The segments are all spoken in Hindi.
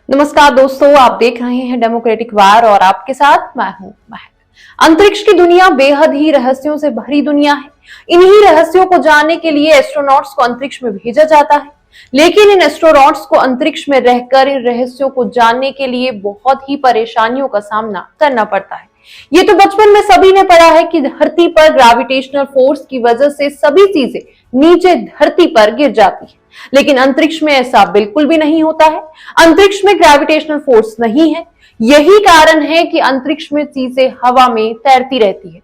नमस्कार दोस्तों, आप देख रहे हैं डेमोक्रेटिक वार और आपके साथ मैं हूं महक। अंतरिक्ष की दुनिया बेहद ही रहस्यों से भरी दुनिया है। इन्हीं रहस्यों को जानने के लिए एस्ट्रोनॉट्स को अंतरिक्ष में भेजा जाता है, लेकिन इन एस्ट्रोनॉट्स को अंतरिक्ष में रहकर इन रहस्यों को जानने के लिए बहुत ही परेशानियों का सामना करना पड़ता है। ये तो बचपन में सभी ने पढ़ा है कि धरती पर ग्रेविटेशनल फोर्स की वजह से सभी चीजें नीचे धरती पर गिर जाती है, लेकिन अंतरिक्ष में ऐसा बिल्कुल भी नहीं होता है। अंतरिक्ष में ग्रेविटेशनल फोर्स नहीं है। यही कारण है कि अंतरिक्ष में चीजें हवा में तैरती रहती है।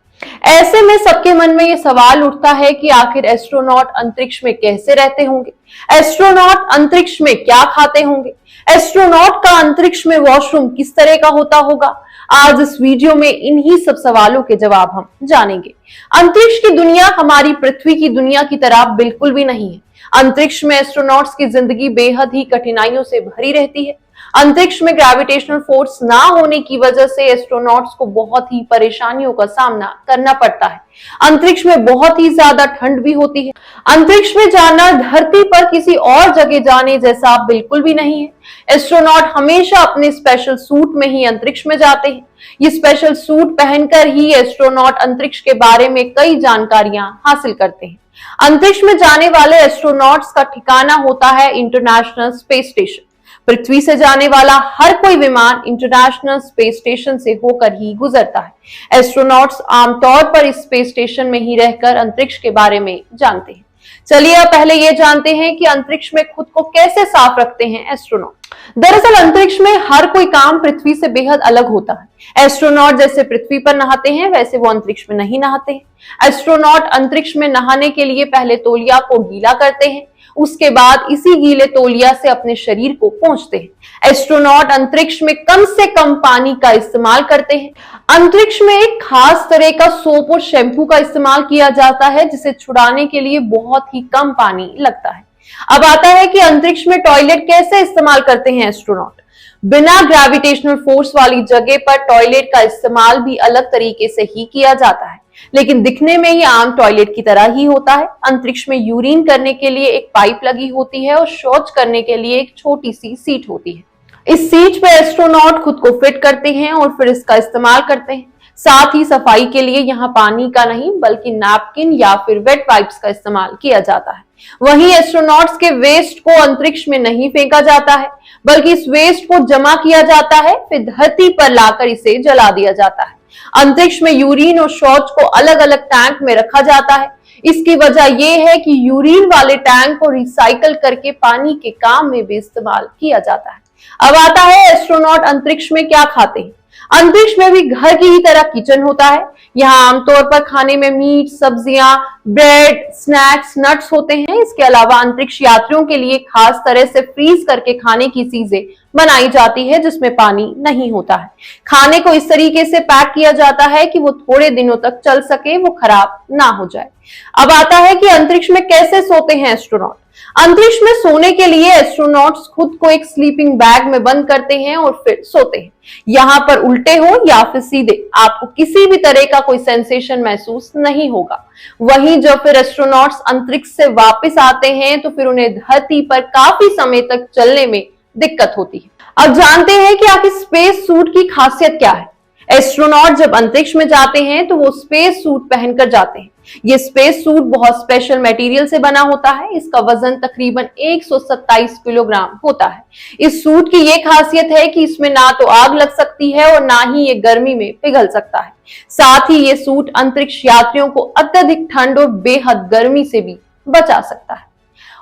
ऐसे में सबके मन में ये सवाल उठता है कि आखिर एस्ट्रोनॉट अंतरिक्ष में कैसे रहते होंगे, एस्ट्रोनॉट अंतरिक्ष में क्या खाते होंगे, एस्ट्रोनॉट का अंतरिक्ष में वॉशरूम किस तरह का होता होगा। आज इस वीडियो में इन्हीं सब सवालों के जवाब हम जानेंगे। अंतरिक्ष की दुनिया हमारी पृथ्वी की दुनिया की तरह बिल्कुल भी नहीं है। अंतरिक्ष में एस्ट्रोनॉट्स की जिंदगी बेहद ही कठिनाइयों से भरी रहती है। अंतरिक्ष में ग्रेविटेशनल फोर्स ना होने की वजह से एस्ट्रोनॉट्स को बहुत ही परेशानियों का सामना करना पड़ता है। अंतरिक्ष में बहुत ही ज्यादा ठंड भी होती है। अंतरिक्ष में जाना धरती पर किसी और जगह जाने जैसा बिल्कुल भी नहीं है। एस्ट्रोनॉट हमेशा अपने स्पेशल सूट में ही अंतरिक्ष में जाते हैं। ये स्पेशल सूट पहनकर ही एस्ट्रोनॉट अंतरिक्ष के बारे में कई जानकारियां हासिल करते हैं। अंतरिक्ष में जाने वाले एस्ट्रोनॉट्स का ठिकाना होता है इंटरनेशनल स्पेस स्टेशन। पृथ्वी से जाने वाला हर कोई विमान इंटरनेशनल स्पेस स्टेशन से होकर ही गुजरता है। एस्ट्रोनॉट्स आमतौर पर इस स्पेस स्टेशन में ही रहकर अंतरिक्ष के बारे में जानते हैं। चलिए अब पहले ये जानते हैं कि अंतरिक्ष में खुद को कैसे साफ रखते हैं एस्ट्रोनॉट। दरअसल अंतरिक्ष में हर कोई काम पृथ्वी से बेहद अलग होता है। एस्ट्रोनॉट जैसे पृथ्वी पर नहाते हैं, वैसे वो अंतरिक्ष में नहीं नहाते हैं। एस्ट्रोनॉट अंतरिक्ष में नहाने के लिए पहले तौलिया को गीला करते हैं, उसके बाद इसी गीले तौलिया से अपने शरीर को पोंछते हैं। एस्ट्रोनॉट अंतरिक्ष में कम से कम पानी का इस्तेमाल करते हैं। अंतरिक्ष में एक खास तरह का सोप और शैम्पू का इस्तेमाल किया जाता है, जिसे छुड़ाने के लिए बहुत ही कम पानी लगता है। अब आता है कि अंतरिक्ष में टॉयलेट कैसे इस्तेमाल करते हैं एस्ट्रोनॉट। बिना ग्रेविटेशनल फोर्स वाली जगह पर टॉयलेट का इस्तेमाल भी अलग तरीके से ही किया जाता है, लेकिन दिखने में ही आम टॉयलेट की तरह ही होता है। अंतरिक्ष में यूरिन करने के लिए एक पाइप लगी होती है और शौच करने के लिए एक छोटी सी सीट होती है। इस सीट पर एस्ट्रोनॉट खुद को फिट करते हैं और फिर इसका इस्तेमाल करते हैं। साथ ही सफाई के लिए यहाँ पानी का नहीं बल्कि नैपकिन या फिर वेट वाइप्स का इस्तेमाल किया जाता है। वहीं एस्ट्रोनॉट्स के वेस्ट को अंतरिक्ष में नहीं फेंका जाता है, बल्कि इस वेस्ट को जमा किया जाता है, फिर धरती पर लाकर इसे जला दिया जाता है। अंतरिक्ष में यूरिन और शौच को अलग अलग टैंक में रखा जाता है। इसकी वजह यह है कि यूरिन वाले टैंक को रिसाइकल करके पानी के काम में भी इस्तेमाल किया जाता है। अब आता है एस्ट्रोनॉट अंतरिक्ष में क्या खाते हैं। अंतरिक्ष में भी घर की ही तरह किचन होता है। यहाँ आमतौर पर खाने में मीट, सब्जियां, ब्रेड, स्नैक्स, नट्स होते हैं। इसके अलावा अंतरिक्ष यात्रियों के लिए खास तरह से फ्रीज करके खाने की चीजें बनाई जाती है, जिसमें पानी नहीं होता है। खाने को इस तरीके से पैक किया जाता है कि वो थोड़े दिनों तक चल सके, वो खराब ना हो जाए। अब आता है कि अंतरिक्ष में कैसे सोते हैं एस्ट्रोनॉट। अंतरिक्ष में सोने के लिए एस्ट्रोनॉट्स खुद को एक स्लीपिंग बैग में बंद करते हैं और फिर सोते हैं। यहाँ पर उल्टे हो या फिर सीधे आपको किसी भी तरह का कोई सेंसेशन महसूस नहीं होगा। वहीं जब फिर एस्ट्रोनॉट्स अंतरिक्ष से वापस आते हैं तो फिर उन्हें धरती पर काफी समय तक चलने में दिक्कत होती है। अब जानते हैं कि आखिर स्पेस सूट की खासियत क्या है। एस्ट्रोनॉट जब अंतरिक्ष में जाते हैं तो वो स्पेस सूट पहनकर जाते हैं। ये स्पेस सूट बहुत स्पेशल मटेरियल से बना होता है। इसका वजन तकरीबन 127 किलोग्राम होता है। इस सूट की ये खासियत है कि इसमें ना तो आग लग सकती है और ना ही ये गर्मी में पिघल सकता है। साथ ही ये सूट अंतरिक्ष यात्रियों को अत्यधिक ठंड और बेहद गर्मी से भी बचा सकता है।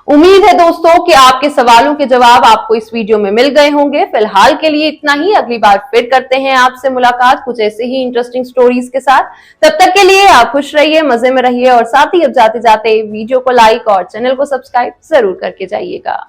उम्मीद है दोस्तों कि आपके सवालों के जवाब आपको इस वीडियो में मिल गए होंगे। फिलहाल के लिए इतना ही। अगली बार फिर करते हैं आपसे मुलाकात कुछ ऐसे ही इंटरेस्टिंग स्टोरीज के साथ। तब तक के लिए आप खुश रहिए, मजे में रहिए और साथ ही अब जाते जाते वीडियो को लाइक और चैनल को सब्सक्राइब जरूर करके जाइएगा।